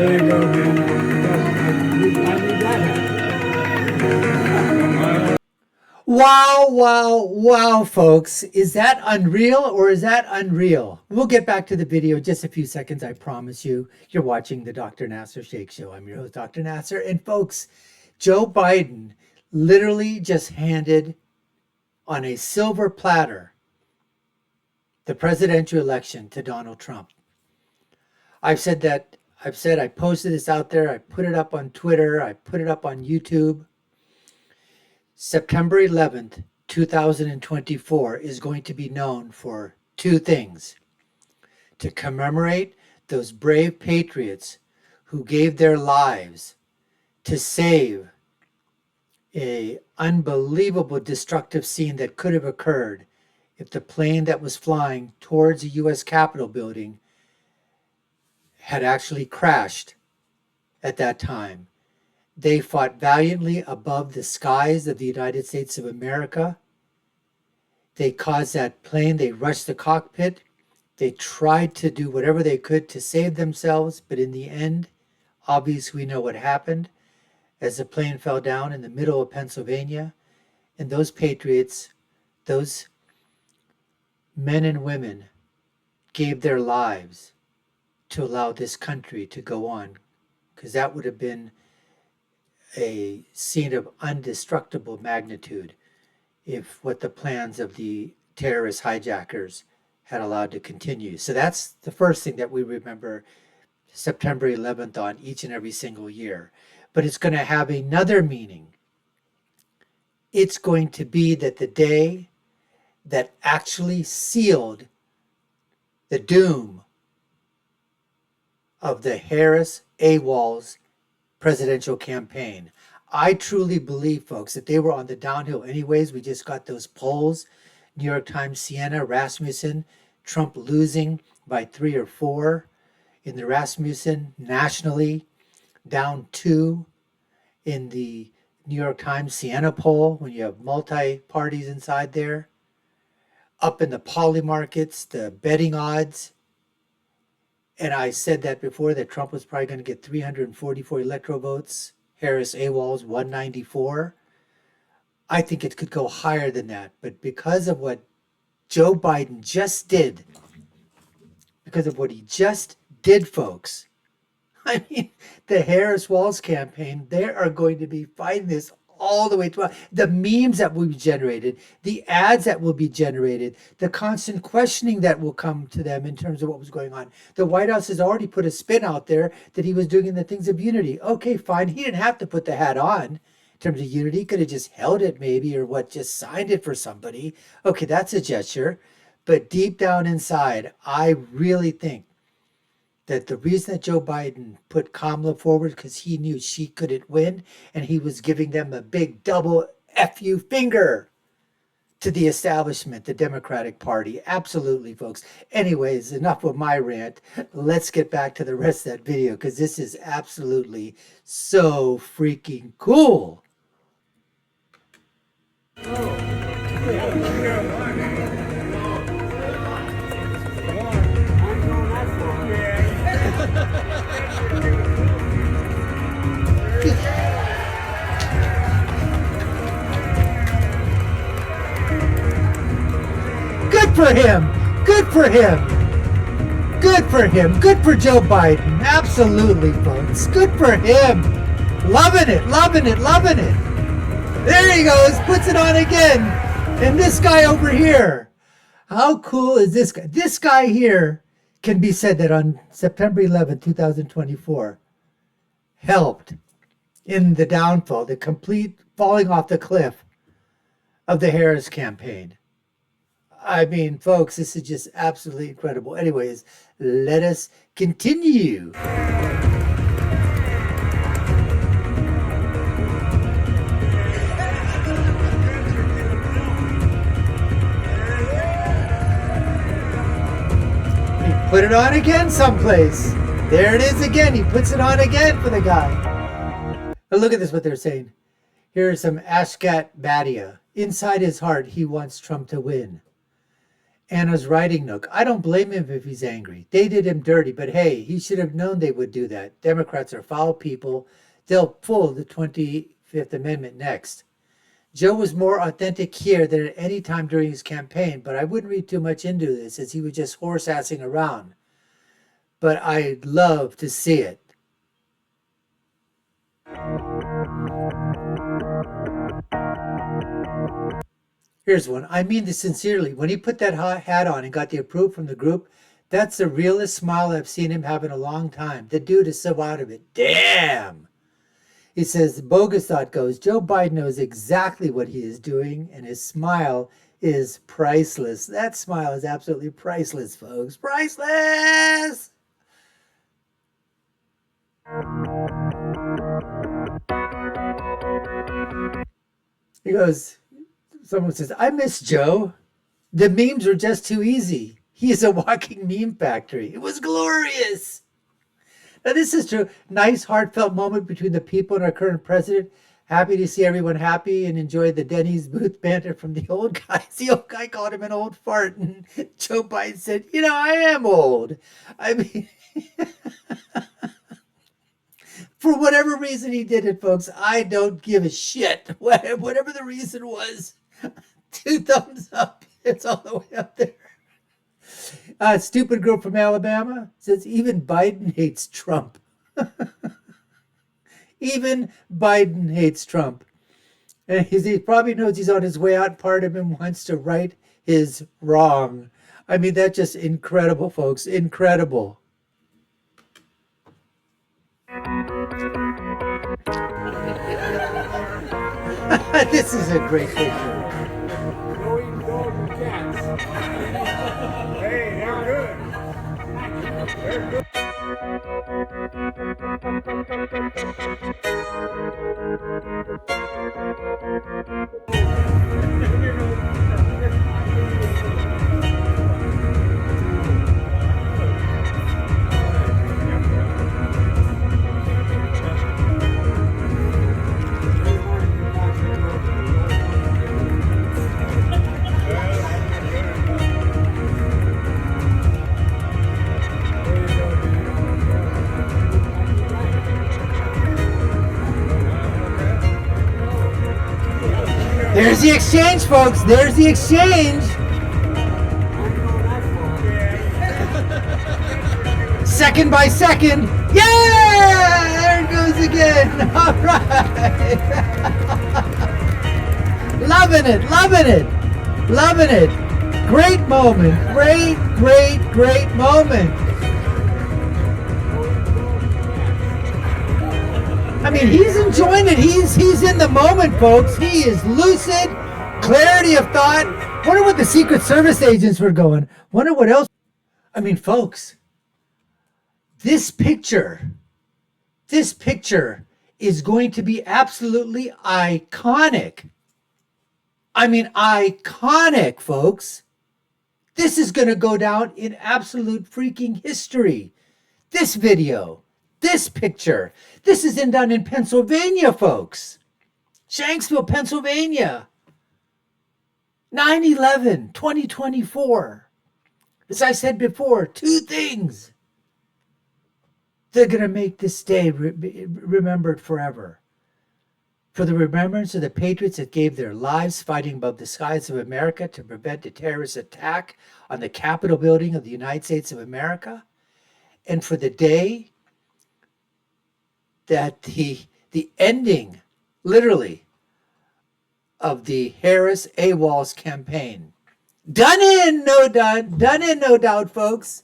There you go, man. I need that. Wow, wow, wow, folks. Is that unreal or is that unreal? We'll get back to the video in just a few seconds, I promise you. You're watching the Dr. Nasser Shake Show. I'm your host, Dr. Nasser. And folks, Joe Biden literally just handed on a silver platter the presidential election to Donald Trump. I posted this out there. I put it up on Twitter. I put it up on YouTube. September 11th, 2024 is going to be known for two things: to commemorate those brave patriots who gave their lives to save an unbelievable destructive scene that could have occurred if the plane that was flying towards the U.S. Capitol building had actually crashed at that time. They fought valiantly above the skies of the United States of America. They caused that plane, they rushed the cockpit. They tried to do whatever they could to save themselves, but in the end, obviously we know what happened as the plane fell down in the middle of Pennsylvania. And those patriots, those men and women, gave their lives to allow this country to go on, because that would have been a scene of indestructible magnitude if what the plans of the terrorist hijackers had allowed to continue. So that's the first thing that we remember September 11th on each and every single year. But it's going to have another meaning. It's going to be that the day that actually sealed the doom of the Harris AWOL's presidential campaign. I truly believe, folks, that they were on the downhill anyways. We just got those polls. New York Times, Sienna, Rasmussen, Trump losing by 3 or 4 in the Rasmussen nationally, down 2 in the New York Times Sienna poll when you have multi-parties inside there. Up in the poly markets, the betting odds. And I said that before, that Trump was probably going to get 344 electoral votes. Harris AWOL's 194. I think it could go higher than that. But because of what Joe Biden just did, folks, I mean, the Harris Walls campaign, they are going to be fighting this all the way through. The memes that will be generated, the ads that will be generated, the constant questioning that will come to them in terms of what was going on. The White House has already put a spin out there that he was doing the things of unity. Okay, fine. He didn't have to put the hat on in terms of unity. He could have just held it maybe, or just signed it for somebody. Okay, that's a gesture. But deep down inside, I really think that the reason that Joe Biden put Kamala forward, because he knew she couldn't win, and he was giving them a big double F you finger to the establishment, the Democratic Party. Absolutely, folks. Anyways, enough of my rant. Let's get back to the rest of that video, because this is absolutely so freaking cool. Good for him. Good for him. Good for him. Good for Joe Biden. Absolutely, folks. Good for him. Loving it, loving it, loving it. There he goes. Puts it on again. And this guy over here. How cool is this guy? This guy here can be said that on September 11, 2024, helped in the downfall, the complete falling off the cliff of the Harris campaign. I mean, folks, this is just absolutely incredible. Anyways, let us continue. He put it on again someplace. There it is again. He puts it on again for the guy. But look at this, what they're saying. Here is some Ashgat Badia. Inside his heart, he wants Trump to win. Anna's writing nook. I don't blame him if he's angry. They did him dirty, but hey, he should have known they would do that. Democrats are foul people. They'll pull the 25th Amendment next. Joe was more authentic here than at any time during his campaign, but I wouldn't read too much into this as he was just horse-assing around. But I'd love to see it. Here's one. I mean this sincerely. When he put that hat on and got the approval from the group, that's the realest smile I've seen him have in a long time. The dude is so out of it. Damn! He says, the bogus thought goes, Joe Biden knows exactly what he is doing, and his smile is priceless. That smile is absolutely priceless, folks. Priceless! He goes, someone says, I miss Joe. The memes were just too easy. He is a walking meme factory. It was glorious. Now, this is true. Nice, heartfelt moment between the people and our current president. Happy to see everyone happy and enjoy the Denny's booth banter from the old guys. The old guy called him an old fart, and Joe Biden said, I am old. I mean, for whatever reason he did it, folks, I don't give a shit. Whatever the reason was, 2 thumbs up. It's all the way up there. Stupid girl from Alabama says, even Biden hates Trump. Even Biden hates Trump. And he probably knows he's on his way out. Part of him wants to right his wrong. I mean, that's just incredible, folks. Incredible. This is a great picture. Going dog and cats. Hey, they're good. They're good. There's the exchange, folks. There's the exchange. Second by second. Yeah! There it goes again. All right. Loving it. Loving it. Loving it. Great moment. Great, great, great moment. I mean, he's enjoying it. He's in the moment, folks. He is lucid, clarity of thought. Wonder what the Secret Service agents were going. Wonder what else. I mean, folks, this picture is going to be absolutely iconic. I mean, iconic, folks. This is going to go down in absolute freaking history. This video. This picture. This is done in Pennsylvania, folks. Shanksville, Pennsylvania. 9/11, 2024. As I said before, 2 things. They're going to make this day remembered forever. For the remembrance of the patriots that gave their lives fighting above the skies of America to prevent a terrorist attack on the Capitol building of the United States of America. And for the day that the ending, literally, of the Harris AWOL's campaign. Done in, no doubt, folks.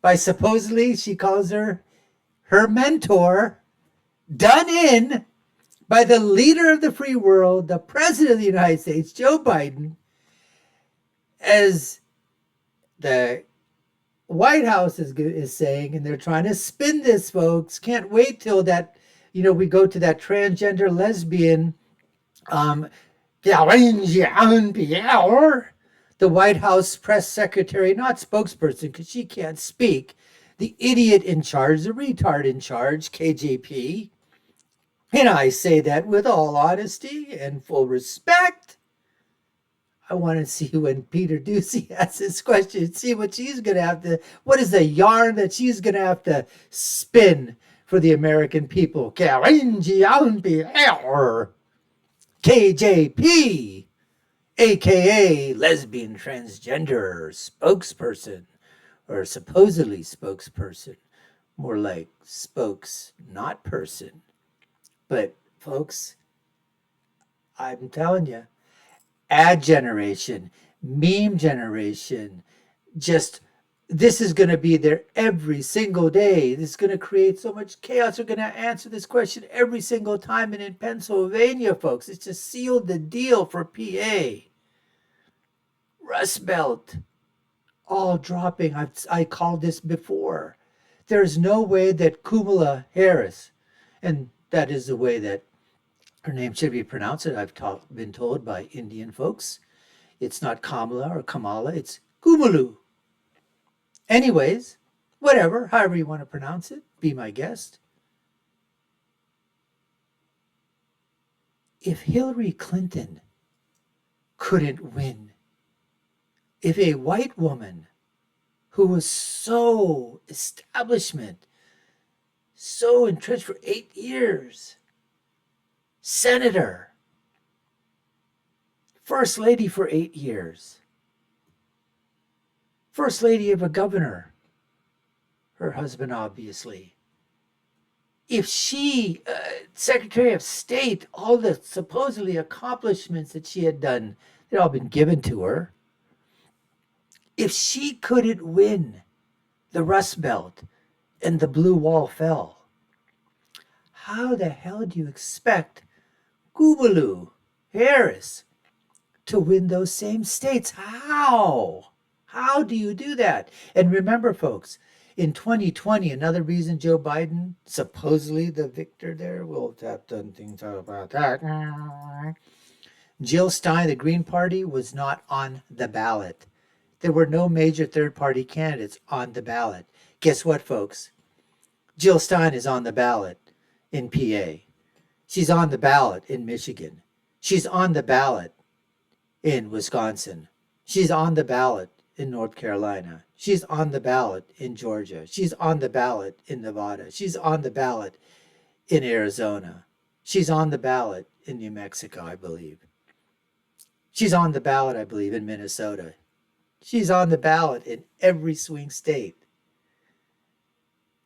By supposedly, she calls her mentor. Done in by the leader of the free world, the president of the United States, Joe Biden, as the White House is saying, and they're trying to spin this, folks. Can't wait till that, we go to that transgender lesbian, the White House press secretary, not spokesperson, because she can't speak, the idiot in charge, the retard in charge, KJP. And I say that with all honesty and full respect. I want to see when Peter Ducey asks this question, see what she's going to have to, what is the yarn that she's going to have to spin for the American people? KJP, aka lesbian transgender spokesperson, or supposedly spokesperson, more like spokes not person. But folks, I'm telling you, ad generation, meme generation, just this is going to be there every single day. This is going to create so much chaos. We're going to answer this question every single time. And in Pennsylvania, folks, it's just sealed the deal for PA. Rust Belt, all dropping. I called this before. There's no way that Kamala Harris, and that is the way that her name should be pronounced, I've been told by Indian folks. It's not Kamala or Kamala, it's Kumalu. Anyways, whatever, however you want to pronounce it, be my guest. If Hillary Clinton couldn't win, if a white woman who was so establishment, so entrenched for 8 years, senator, first lady for 8 years, first lady of a governor, her husband obviously, if she, Secretary of State, all the supposedly accomplishments that she had done, they'd all been given to her. If she couldn't win the Rust Belt and the Blue Wall fell, how the hell do you expect Kamala Harris to win those same states? How? How do you do that? And remember, folks, in 2020, another reason Joe Biden, supposedly the victor there, we'll have done things about that. Jill Stein, the Green Party, was not on the ballot. There were no major third-party candidates on the ballot. Guess what, folks? Jill Stein is on the ballot in PA. She's on the ballot in Michigan. She's on the ballot in Wisconsin. She's on the ballot in North Carolina. She's on the ballot in Georgia. She's on the ballot in Nevada. She's on the ballot in Arizona. She's on the ballot in New Mexico, I believe. She's on the ballot, I believe, in Minnesota. She's on the ballot in every swing state.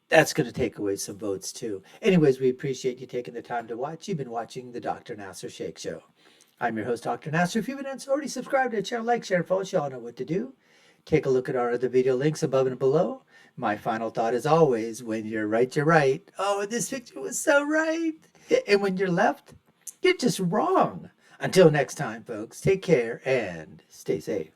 That's going to take away some votes too. Anyways, we appreciate you taking the time to watch. You've been watching the Dr. Nasser Sheikh Show. I'm your host, Dr. Nasser. If you haven't already subscribed to the channel, like, share, and follow, you all know what to do. Take a look at our other video links above and below. My final thought is always, when you're right, you're right. Oh, this picture was so right. And when you're left, you're just wrong. Until next time, folks, take care and stay safe.